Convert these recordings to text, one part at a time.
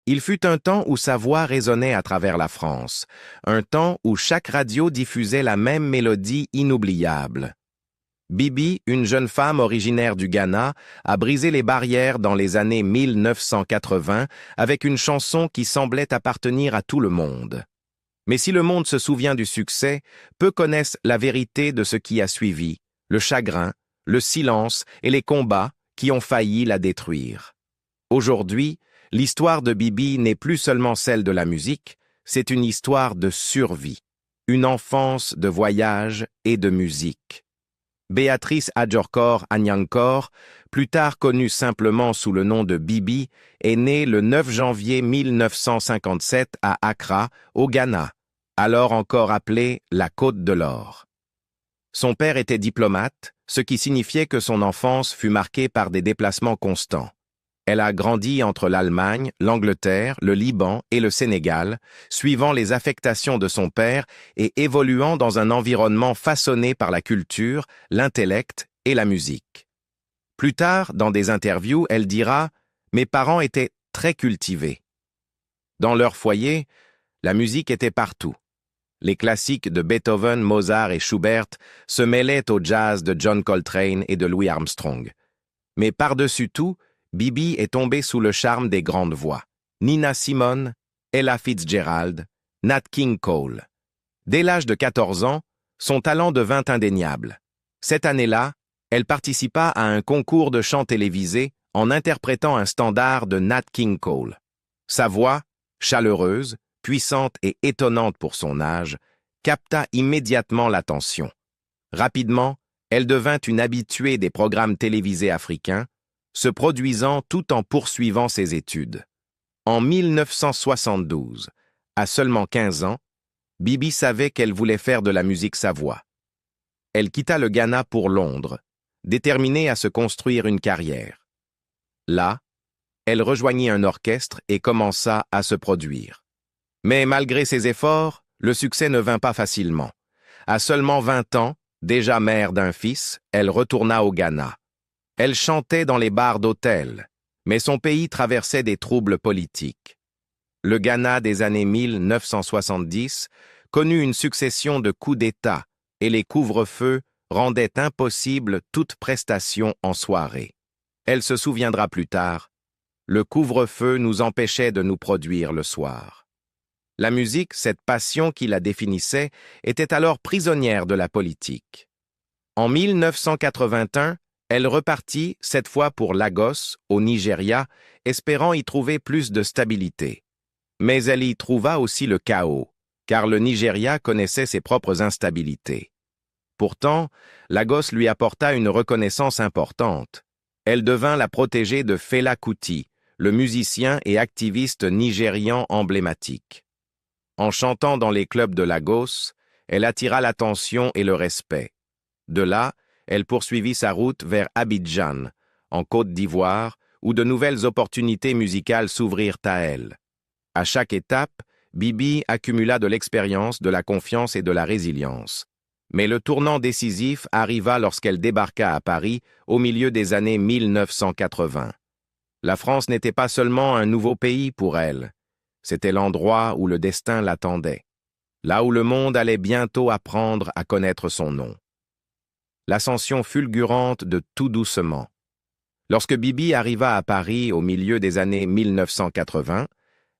Il fut un temps où sa voix résonnait à travers la France, un temps où chaque radio diffusait la même mélodie inoubliable. Bibi, une jeune femme originaire du Ghana, a brisé les barrières dans les années 1980 avec une chanson qui semblait appartenir à tout le monde. Mais si le monde se souvient du succès, peu connaissent la vérité de ce qui a suivi, le chagrin, le silence et les combats qui ont failli la détruire. Aujourd'hui, l'histoire de Bibi n'est plus seulement celle de la musique, c'est une histoire de survie, une enfance de voyage et de musique. Béatrice Adjorkor Anyankor, plus tard connue simplement sous le nom de Bibi, est née le 9 janvier 1957 à Accra, au Ghana, alors encore appelée la Côte de l'Or. Son père était diplomate, ce qui signifiait que son enfance fut marquée par des déplacements constants. Elle a grandi entre l'Allemagne, l'Angleterre, le Liban et le Sénégal, suivant les affectations de son père et évoluant dans un environnement façonné par la culture, l'intellect et la musique. Plus tard, dans des interviews, elle dira « Mes parents étaient très cultivés. Dans leur foyer, la musique était partout. Les classiques de Beethoven, Mozart et Schubert se mêlaient au jazz de John Coltrane et de Louis Armstrong. Mais par-dessus tout, Bibi est tombée sous le charme des grandes voix. Nina Simone, Ella Fitzgerald, Nat King Cole. Dès l'âge de 14 ans, son talent devint indéniable. Cette année-là, elle participa à un concours de chant télévisé en interprétant un standard de Nat King Cole. Sa voix, chaleureuse, puissante et étonnante pour son âge, capta immédiatement l'attention. Rapidement, elle devint une habituée des programmes télévisés africains, se produisant tout en poursuivant ses études. En 1972, à seulement 15 ans, Bibi savait qu'elle voulait faire de la musique sa voie. Elle quitta le Ghana pour Londres, déterminée à se construire une carrière. Là, elle rejoignit un orchestre et commença à se produire. Mais malgré ses efforts, le succès ne vint pas facilement. À seulement 20 ans, déjà mère d'un fils, elle retourna au Ghana. Elle chantait dans les bars d'hôtels, mais son pays traversait des troubles politiques. Le Ghana des années 1970 connut une succession de coups d'État et les couvre-feux rendaient impossible toute prestation en soirée. Elle se souviendra plus tard, le couvre-feu nous empêchait de nous produire le soir. La musique, cette passion qui la définissait, était alors prisonnière de la politique. En 1981, elle repartit, cette fois pour Lagos, au Nigeria, espérant y trouver plus de stabilité. Mais elle y trouva aussi le chaos, car le Nigeria connaissait ses propres instabilités. Pourtant, Lagos lui apporta une reconnaissance importante. Elle devint la protégée de Fela Kuti, le musicien et activiste nigérian emblématique. En chantant dans les clubs de Lagos, elle attira l'attention et le respect. De là, elle poursuivit sa route vers Abidjan, en Côte d'Ivoire, où de nouvelles opportunités musicales s'ouvrirent à elle. À chaque étape, Bibi accumula de l'expérience, de la confiance et de la résilience. Mais le tournant décisif arriva lorsqu'elle débarqua à Paris au milieu des années 1980. La France n'était pas seulement un nouveau pays pour elle, c'était l'endroit où le destin l'attendait, là où le monde allait bientôt apprendre à connaître son nom. L'ascension fulgurante de Tout doucement. Lorsque Bibi arriva à Paris au milieu des années 1980,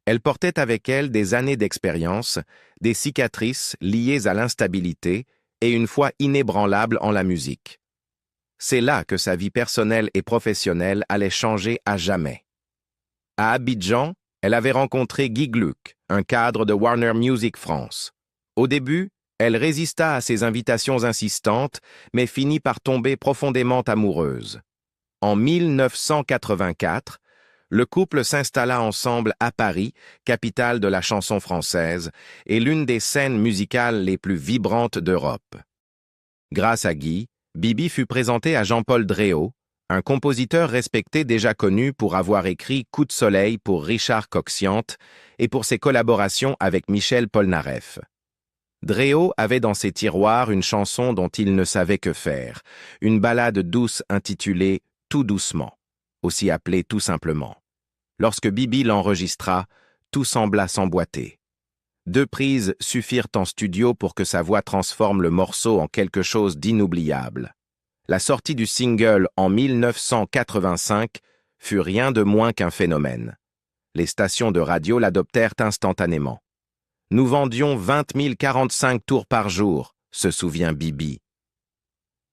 elle portait avec elle des années d'expérience, des cicatrices liées à l'instabilité et une foi inébranlable en la musique. C'est là que sa vie personnelle et professionnelle allait changer à jamais. À Abidjan, elle avait rencontré Guy Gluck, un cadre de Warner Music France. Au début, elle résista à ses invitations insistantes, mais finit par tomber profondément amoureuse. En 1984, le couple s'installa ensemble à Paris, capitale de la chanson française, et l'une des scènes musicales les plus vibrantes d'Europe. Grâce à Guy, Bibi fut présentée à Jean-Paul Dréau, un compositeur respecté déjà connu pour avoir écrit Coup de soleil pour Richard Coxiante et pour ses collaborations avec Michel Polnareff. Dréau avait dans ses tiroirs une chanson dont il ne savait que faire, une ballade douce intitulée « Tout doucement », aussi appelée tout simplement. Lorsque Bibi l'enregistra, tout sembla s'emboîter. 2 prises suffirent en studio pour que sa voix transforme le morceau en quelque chose d'inoubliable. La sortie du single en 1985 fut rien de moins qu'un phénomène. Les stations de radio l'adoptèrent instantanément. « Nous vendions 20 045 tours par jour », se souvient Bibi.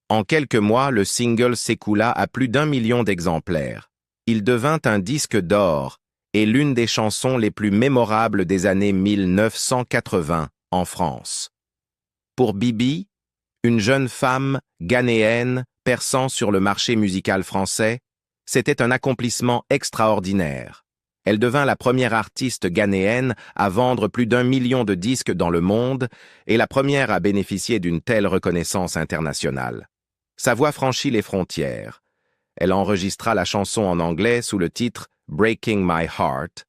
En quelques mois, le single s'écoula à plus d'1 million d'exemplaires. Il devint un disque d'or et l'une des chansons les plus mémorables des années 1980 en France. Pour Bibi, une jeune femme ghanéenne perçant sur le marché musical français, c'était un accomplissement extraordinaire. Elle devint la première artiste ghanéenne à vendre plus d'1 million de disques dans le monde et la première à bénéficier d'une telle reconnaissance internationale. Sa voix franchit les frontières. Elle enregistra la chanson en anglais sous le titre « Breaking My Heart »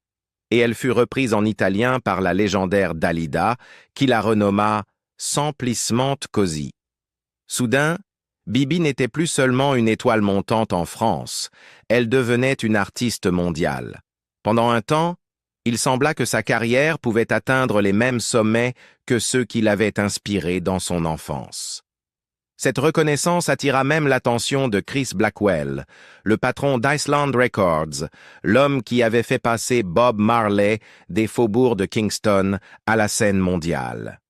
et elle fut reprise en italien par la légendaire Dalida, qui la renomma « Semplicemente Così ». Soudain, Bibi n'était plus seulement une étoile montante en France, elle devenait une artiste mondiale. Pendant un temps, il sembla que sa carrière pouvait atteindre les mêmes sommets que ceux qui l'avaient inspirée dans son enfance. Cette reconnaissance attira même l'attention de Chris Blackwell, le patron d'Island Records, l'homme qui avait fait passer Bob Marley des faubourgs de Kingston à la scène mondiale.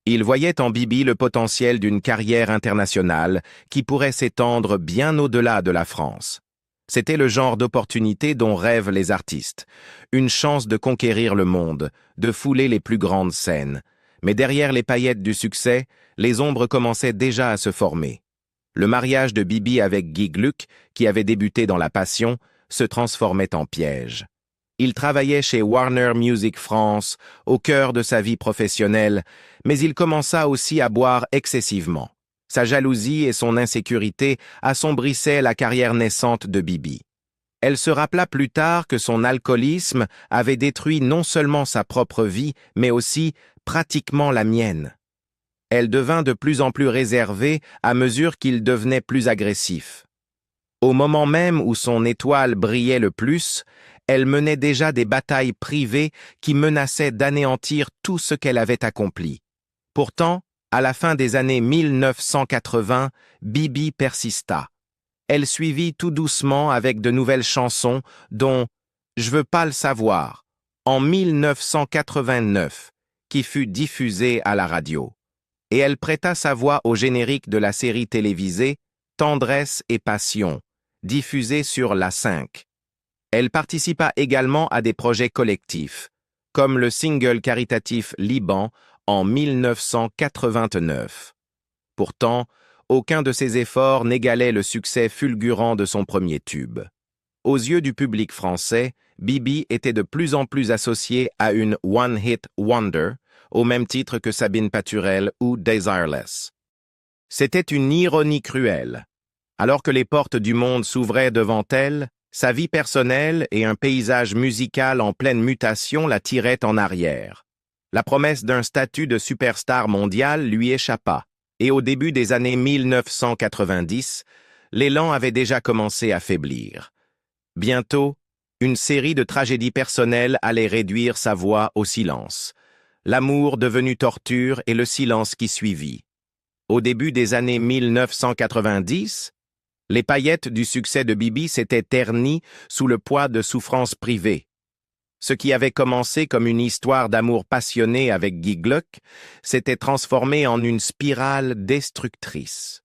Il voyait en Bibi le potentiel d'une carrière internationale qui pourrait s'étendre bien au-delà de la France. C'était le genre d'opportunité dont rêvent les artistes, une chance de conquérir le monde, de fouler les plus grandes scènes. Mais derrière les paillettes du succès, les ombres commençaient déjà à se former. Le mariage de Bibi avec Guy Gluck, qui avait débuté dans la passion, se transformait en piège. Il travaillait chez Warner Music France, au cœur de sa vie professionnelle, mais il commença aussi à boire excessivement. Sa jalousie et son insécurité assombrissaient la carrière naissante de Bibi. Elle se rappela plus tard que son alcoolisme avait détruit non seulement sa propre vie, mais aussi pratiquement la mienne. Elle devint de plus en plus réservée à mesure qu'il devenait plus agressif. Au moment même où son étoile brillait le plus, elle menait déjà des batailles privées qui menaçaient d'anéantir tout ce qu'elle avait accompli. Pourtant, à la fin des années 1980, Bibi persista. Elle suivit tout doucement avec de nouvelles chansons, dont « Je veux pas le savoir » en 1989, qui fut diffusée à la radio. Et elle prêta sa voix au générique de la série télévisée « Tendresse et passion », diffusée sur La 5. Elle participa également à des projets collectifs, comme le single caritatif Liban en 1989. Pourtant, aucun de ses efforts n'égalait le succès fulgurant de son premier tube. Aux yeux du public français, Bibi était de plus en plus associée à une one-hit wonder, au même titre que Sabine Paturel ou Desireless. C'était une ironie cruelle. Alors que les portes du monde s'ouvraient devant elle, sa vie personnelle et un paysage musical en pleine mutation la tiraient en arrière. La promesse d'un statut de superstar mondiale lui échappa, et au début des années 1990, l'élan avait déjà commencé à faiblir. Bientôt, une série de tragédies personnelles allait réduire sa voix au silence. L'amour devenu torture et le silence qui suivit. Au début des années 1990, les paillettes du succès de Bibi s'étaient ternies sous le poids de souffrances privées. Ce qui avait commencé comme une histoire d'amour passionné avec Guy Gluck s'était transformé en une spirale destructrice.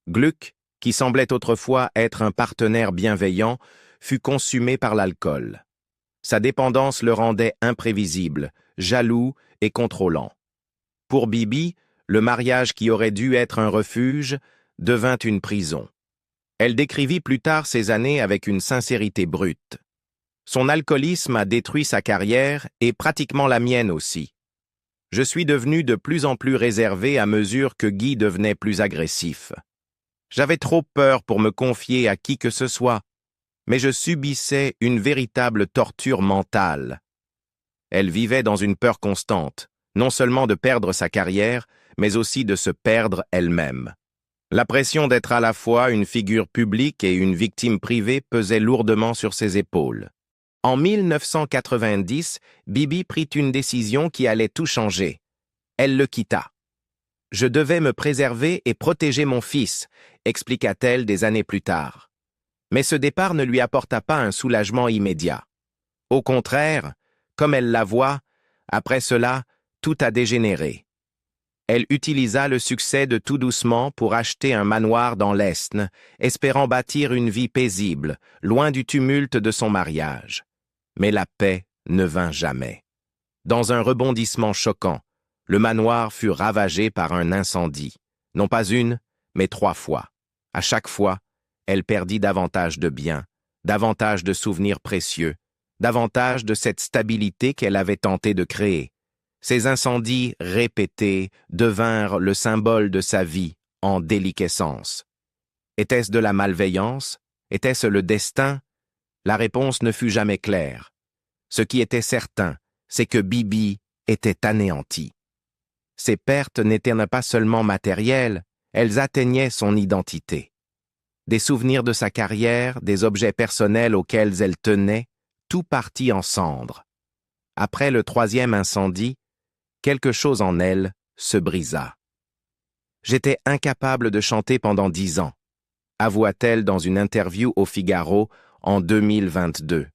Gluck, qui semblait autrefois être un partenaire bienveillant, fut consumé par l'alcool. Sa dépendance le rendait imprévisible, jaloux et contrôlant. Pour Bibi, le mariage qui aurait dû être un refuge devint une prison. Elle décrivit plus tard ces années avec une sincérité brute. Son alcoolisme a détruit sa carrière et pratiquement la mienne aussi. Je suis devenu de plus en plus réservé à mesure que Guy devenait plus agressif. J'avais trop peur pour me confier à qui que ce soit, mais je subissais une véritable torture mentale. Elle vivait dans une peur constante, non seulement de perdre sa carrière, mais aussi de se perdre elle-même. La pression d'être à la fois une figure publique et une victime privée pesait lourdement sur ses épaules. En 1990, Bibi prit une décision qui allait tout changer. Elle le quitta. « Je devais me préserver et protéger mon fils », expliqua-t-elle des années plus tard. Mais ce départ ne lui apporta pas un soulagement immédiat. Au contraire, comme elle la voit, après cela, tout a dégénéré. Elle utilisa le succès de Tout doucement pour acheter un manoir dans l'Aisne, espérant bâtir une vie paisible, loin du tumulte de son mariage. Mais la paix ne vint jamais. Dans un rebondissement choquant, le manoir fut ravagé par un incendie, non pas une, mais 3 fois. À chaque fois, elle perdit davantage de biens, davantage de souvenirs précieux, davantage de cette stabilité qu'elle avait tenté de créer. Ces incendies répétés devinrent le symbole de sa vie en déliquescence. Était-ce de la malveillance? Était-ce le destin? La réponse ne fut jamais claire. Ce qui était certain, c'est que Bibi était anéantie. Ses pertes n'étaient pas seulement matérielles, elles atteignaient son identité. Des souvenirs de sa carrière, des objets personnels auxquels elle tenait, tout partit en cendres. Après le 3e incendie, quelque chose en elle se brisa. « J'étais incapable de chanter pendant 10 ans, avoua-t-elle dans une interview au Figaro en 2022.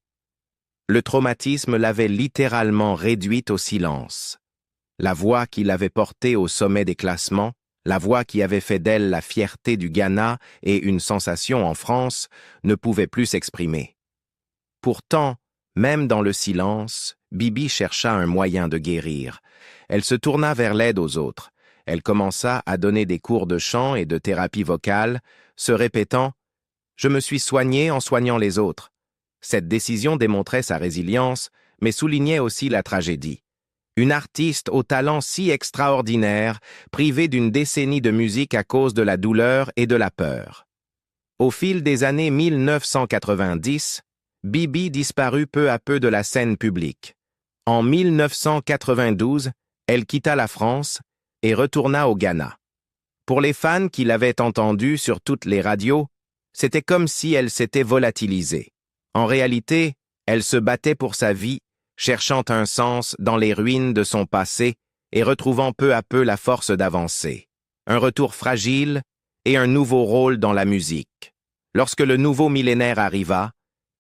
Le traumatisme l'avait littéralement réduite au silence. La voix qui l'avait portée au sommet des classements, la voix qui avait fait d'elle la fierté du Ghana et une sensation en France, ne pouvait plus s'exprimer. Pourtant, même dans le silence, Bibi chercha un moyen de guérir. Elle se tourna vers l'aide aux autres. Elle commença à donner des cours de chant et de thérapie vocale, se répétant « Je me suis soignée en soignant les autres ». Cette décision démontrait sa résilience, mais soulignait aussi la tragédie. Une artiste au talent si extraordinaire, privée d'une décennie de musique à cause de la douleur et de la peur. Au fil des années 1990, Bibi disparut peu à peu de la scène publique. En 1992, elle quitta la France et retourna au Ghana. Pour les fans qui l'avaient entendue sur toutes les radios, c'était comme si elle s'était volatilisée. En réalité, elle se battait pour sa vie, cherchant un sens dans les ruines de son passé et retrouvant peu à peu la force d'avancer. Un retour fragile et un nouveau rôle dans la musique. Lorsque le nouveau millénaire arriva,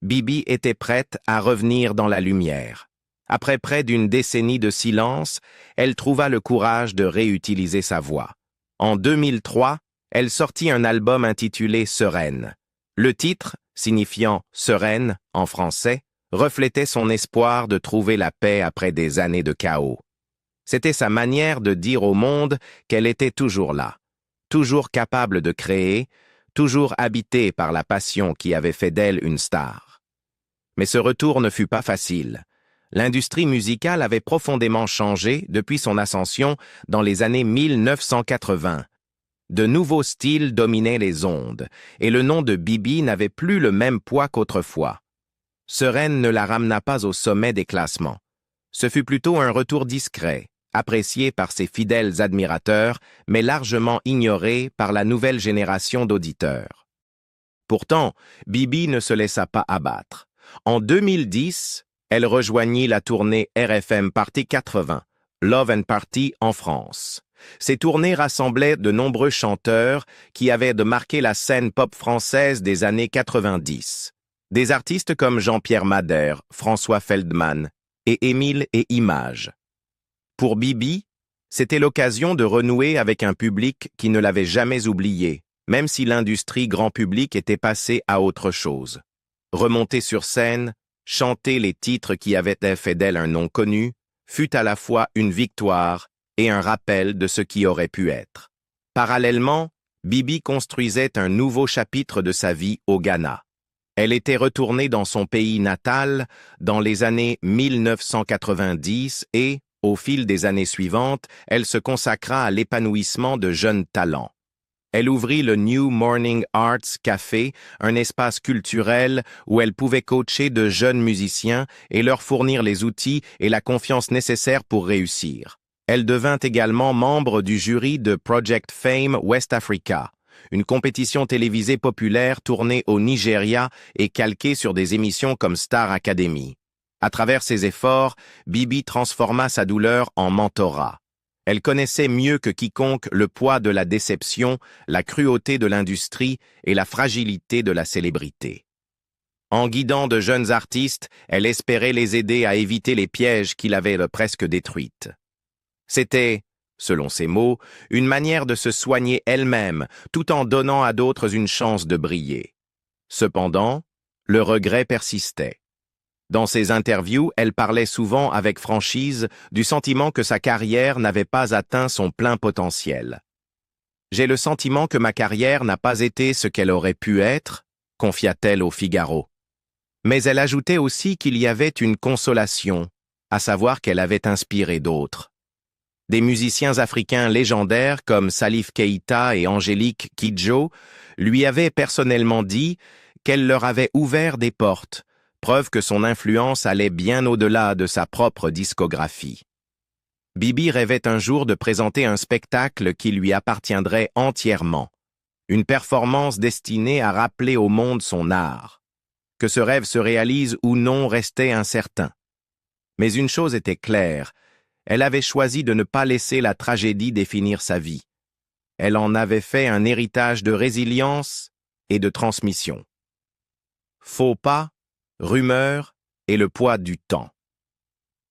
Bibi était prête à revenir dans la lumière. Après près d'une décennie de silence, elle trouva le courage de réutiliser sa voix. En 2003, elle sortit un album intitulé « Sereine ». Le titre, signifiant « sereine » en français, reflétait son espoir de trouver la paix après des années de chaos. C'était sa manière de dire au monde qu'elle était toujours là, toujours capable de créer, toujours habitée par la passion qui avait fait d'elle une star. Mais ce retour ne fut pas facile. L'industrie musicale avait profondément changé depuis son ascension dans les années 1980. De nouveaux styles dominaient les ondes, et le nom de Bibi n'avait plus le même poids qu'autrefois. Sereine ne la ramena pas au sommet des classements. Ce fut plutôt un retour discret, apprécié par ses fidèles admirateurs, mais largement ignoré par la nouvelle génération d'auditeurs. Pourtant, Bibi ne se laissa pas abattre. En 2010, elle rejoignit la tournée RFM Party 80, Love and Party en France. Ces tournées rassemblaient de nombreux chanteurs qui avaient marqué la scène pop française des années 90. Des artistes comme Jean-Pierre Madère, François Feldman et Émile et Images. Pour Bibi, c'était l'occasion de renouer avec un public qui ne l'avait jamais oublié, même si l'industrie grand public était passée à autre chose. Remonter sur scène, chanter les titres qui avaient fait d'elle un nom connu, fut à la fois une victoire et un rappel de ce qui aurait pu être. Parallèlement, Bibi construisait un nouveau chapitre de sa vie au Ghana. Elle était retournée dans son pays natal dans les années 1990 et, au fil des années suivantes, elle se consacra à l'épanouissement de jeunes talents. Elle ouvrit le New Morning Arts Café, un espace culturel où elle pouvait coacher de jeunes musiciens et leur fournir les outils et la confiance nécessaires pour réussir. Elle devint également membre du jury de Project Fame West Africa, une compétition télévisée populaire tournée au Nigeria et calquée sur des émissions comme Star Academy. À travers ses efforts, Bibi transforma sa douleur en mentorat. Elle connaissait mieux que quiconque le poids de la déception, la cruauté de l'industrie et la fragilité de la célébrité. En guidant de jeunes artistes, elle espérait les aider à éviter les pièges qui l'avaient presque détruite. C'était, selon ses mots, une manière de se soigner elle-même, tout en donnant à d'autres une chance de briller. Cependant, le regret persistait. Dans ses interviews, elle parlait souvent avec franchise du sentiment que sa carrière n'avait pas atteint son plein potentiel. « J'ai le sentiment que ma carrière n'a pas été ce qu'elle aurait pu être », confia-t-elle au Figaro. Mais elle ajoutait aussi qu'il y avait une consolation, à savoir qu'elle avait inspiré d'autres. Des musiciens africains légendaires comme Salif Keïta et Angélique Kidjo lui avaient personnellement dit qu'elle leur avait ouvert des portes, preuve que son influence allait bien au-delà de sa propre discographie. Bibi rêvait un jour de présenter un spectacle qui lui appartiendrait entièrement, une performance destinée à rappeler au monde son art. Que ce rêve se réalise ou non restait incertain. Mais une chose était claire, elle avait choisi de ne pas laisser la tragédie définir sa vie. Elle en avait fait un héritage de résilience et de transmission. Faux pas, rumeurs et le poids du temps.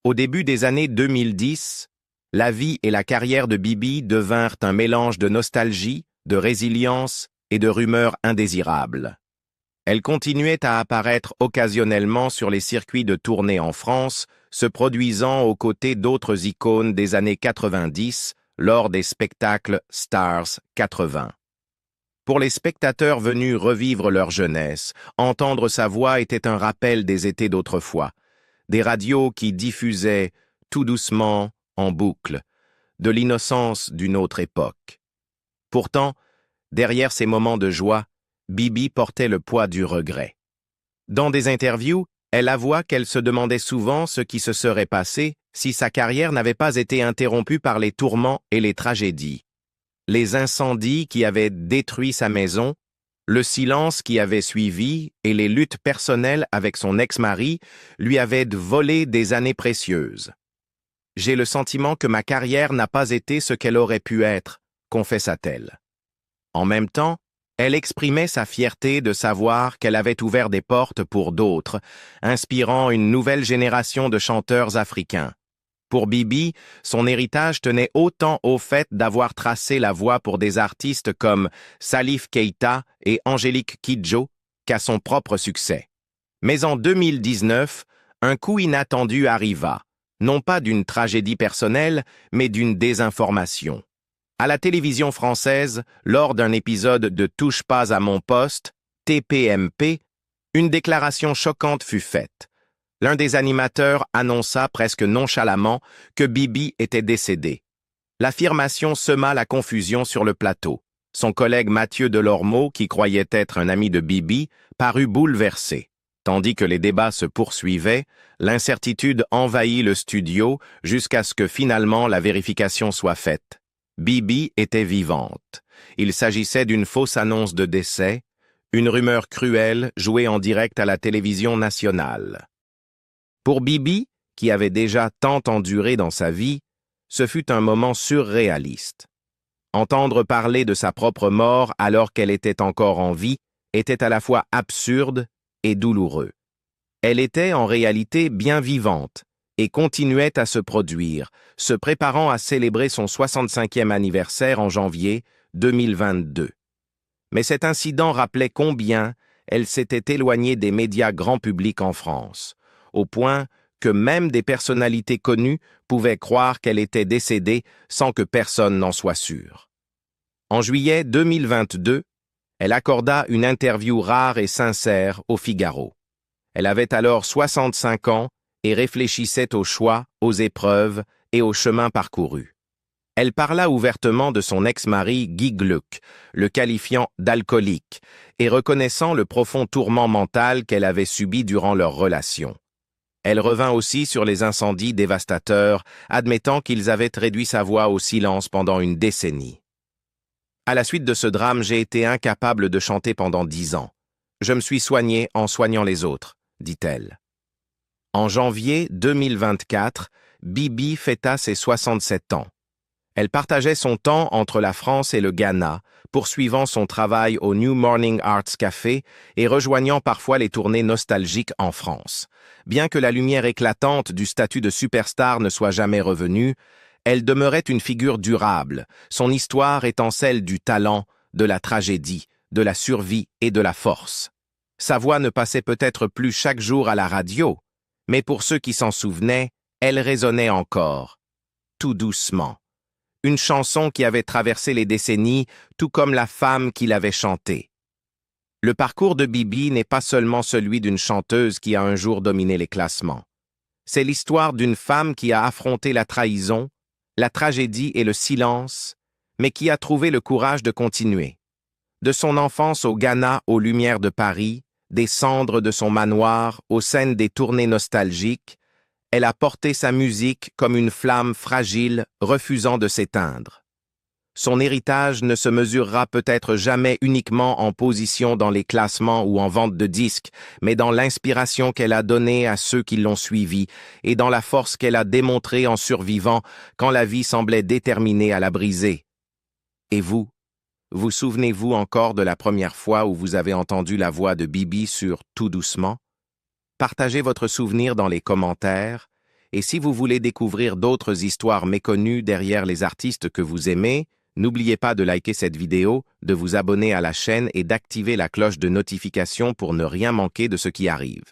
Au début des années 2010, la vie et la carrière de Bibi devinrent un mélange de nostalgie, de résilience et de rumeurs indésirables. Elle continuait à apparaître occasionnellement sur les circuits de tournée en France, se produisant aux côtés d'autres icônes des années 90 lors des spectacles Stars 80. Pour les spectateurs venus revivre leur jeunesse, entendre sa voix était un rappel des étés d'autrefois, des radios qui diffusaient, tout doucement, en boucle, de l'innocence d'une autre époque. Pourtant, derrière ces moments de joie, Bibi portait le poids du regret. Dans des interviews, elle avoua qu'elle se demandait souvent ce qui se serait passé si sa carrière n'avait pas été interrompue par les tourments et les tragédies. Les incendies qui avaient détruit sa maison, le silence qui avait suivi et les luttes personnelles avec son ex-mari lui avaient volé des années précieuses. « J'ai le sentiment que ma carrière n'a pas été ce qu'elle aurait pu être », confessa-t-elle. En même temps, elle exprimait sa fierté de savoir qu'elle avait ouvert des portes pour d'autres, inspirant une nouvelle génération de chanteurs africains. Pour Bibi, son héritage tenait autant au fait d'avoir tracé la voie pour des artistes comme Salif Keïta et Angélique Kidjo qu'à son propre succès. Mais en 2019, un coup inattendu arriva, non pas d'une tragédie personnelle, mais d'une désinformation. À la télévision française, lors d'un épisode de Touche pas à mon poste, TPMP, une déclaration choquante fut faite. L'un des animateurs annonça presque nonchalamment que Bibi était décédée. L'affirmation sema la confusion sur le plateau. Son collègue Mathieu Delormeau, qui croyait être un ami de Bibi, parut bouleversé. Tandis que les débats se poursuivaient, l'incertitude envahit le studio jusqu'à ce que finalement la vérification soit faite. Bibi était vivante. Il s'agissait d'une fausse annonce de décès, une rumeur cruelle jouée en direct à la télévision nationale. Pour Bibi, qui avait déjà tant enduré dans sa vie, ce fut un moment surréaliste. Entendre parler de sa propre mort alors qu'elle était encore en vie était à la fois absurde et douloureux. Elle était en réalité bien vivante et continuait à se produire, se préparant à célébrer son 65e anniversaire en janvier 2022. Mais cet incident rappelait combien elle s'était éloignée des médias grand public en France, au point que même des personnalités connues pouvaient croire qu'elle était décédée sans que personne n'en soit sûr. En juillet 2022, elle accorda une interview rare et sincère au Figaro. Elle avait alors 65 ans et réfléchissait aux choix, aux épreuves et aux chemins parcourus. Elle parla ouvertement de son ex-mari Guy Gluck, le qualifiant d'alcoolique, et reconnaissant le profond tourment mental qu'elle avait subi durant leur relation. Elle revint aussi sur les incendies dévastateurs, admettant qu'ils avaient réduit sa voix au silence pendant une décennie. À la suite de ce drame, j'ai été incapable de chanter pendant 10 ans. Je me suis soignée en soignant les autres, dit-elle. En janvier 2024, Bibi fêta ses 67 ans. Elle partageait son temps entre la France et le Ghana, poursuivant son travail au New Morning Arts Café et rejoignant parfois les tournées nostalgiques en France. Bien que la lumière éclatante du statut de superstar ne soit jamais revenue, elle demeurait une figure durable, son histoire étant celle du talent, de la tragédie, de la survie et de la force. Sa voix ne passait peut-être plus chaque jour à la radio, mais pour ceux qui s'en souvenaient, elle résonnait encore, tout doucement. Une chanson qui avait traversé les décennies, tout comme la femme qui l'avait chantée. Le parcours de Bibi n'est pas seulement celui d'une chanteuse qui a un jour dominé les classements. C'est l'histoire d'une femme qui a affronté la trahison, la tragédie et le silence, mais qui a trouvé le courage de continuer. De son enfance au Ghana aux lumières de Paris, des cendres de son manoir aux scènes des tournées nostalgiques, elle a porté sa musique comme une flamme fragile, refusant de s'éteindre. Son héritage ne se mesurera peut-être jamais uniquement en position dans les classements ou en vente de disques, mais dans l'inspiration qu'elle a donnée à ceux qui l'ont suivie et dans la force qu'elle a démontrée en survivant quand la vie semblait déterminée à la briser. Et vous souvenez-vous encore de la première fois où vous avez entendu la voix de Bibi sur Tout doucement? Partagez votre souvenir dans les commentaires, et si vous voulez découvrir d'autres histoires méconnues derrière les artistes que vous aimez, n'oubliez pas de liker cette vidéo, de vous abonner à la chaîne et d'activer la cloche de notification pour ne rien manquer de ce qui arrive.